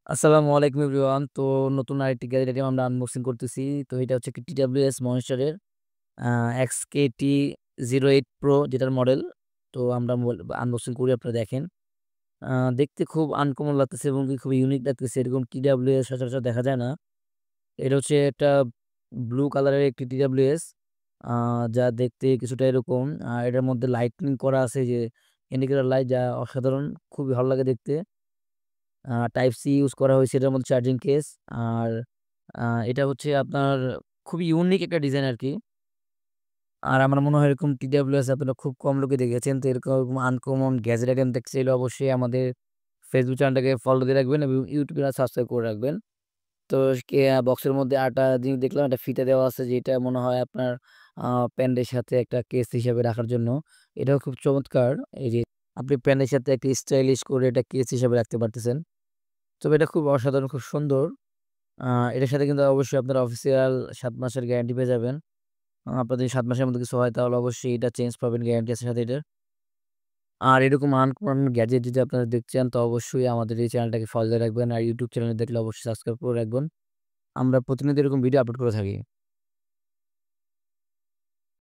আসসালামু আলাইকুম এভরিওয়ান। তো নতুন আরেকটি গ্যাজেট আইটেম আমরা আনবক্সিং করতেছি। তো এটা হচ্ছে কি TWS মনিস্টারের আ XKT08 Pro যেটার মডেল। তো আমরা আনবক্সিং করি আপনারা দেখেন। আ দেখতে খুব আনকমন লাগতেছে এবং কি খুবই ইউনিক লাগতেছে। এরকম TWS সচরাচর দেখা যায় না। এটা হচ্ছে একটা ব্লু কালারের একটি TWS আ যা দেখতে কিছুটা এরকম। এটার মধ্যে লাইটনিং করা আছে যে ইন্ডিকেটর লাইট যা অসাধারণ খুবই ভালো লাগে দেখতে। টাইপ সি ইউজ করা হয়েছে এটার মধ্যে চার্জিং কেস। আর আ এটা হচ্ছে আপনার খুবই ইউনিক একটা ডিজাইন আরকি। আর আমার মনে হয় এরকম TWS আপনারা খুব কম লোকই দেখেছেন। তো এরকম আনকমন গ্যাজেট আইটেম দেখতে চাইলে অবশ্যই আমাদের ফেসবুক চ্যানেলটাকে ফলো দিয়ে রাখবেন এবং ইউটিউব চ্যানেল সাবস্ক্রাইব করে রাখবেন। তো বক্সের মধ্যে আরেকটা জিনিস দেখলাম একটা ফিতা দেওয়া আছে যেটা মনে হয় আপনার আ প্যান্টের সাথে একটা কেস হিসাবে রাখার জন্য। এটাও খুব চমৎকার। এই যে আপনি প্যান্টের সাথে একটা স্টাইলিশ করে এটা কেস হিসাবে রাখতে পারতেছেন। তবে এটা খুব অসাধারণ, খুব সুন্দর। আ এটার সাথে কিন্তু অবশ্যই আপনারা অফিসিয়াল ৭ মাসের গ্যারান্টি পেয়ে যাবেন। আপনার যদি ৭ মাসের মধ্যে কিছু হয় তাহলে অবশ্যই এটা চেঞ্জ পাবেন, গ্যারান্টি আছে সাথে এটার। আর এরকম আনকমন গ্যাজেট যদি আপনারা দেখতে চান তো অবশ্যই আমাদের এই চ্যানেলটাকে ফলো দিয়ে রাখবেন। আর YouTube চ্যানেলে দেখলে অবশ্যই সাবস্ক্রাইব করে রাখবেন। আমরা প্রতিনিয়ত এরকম ভিডিও আপলোড করে থাকি।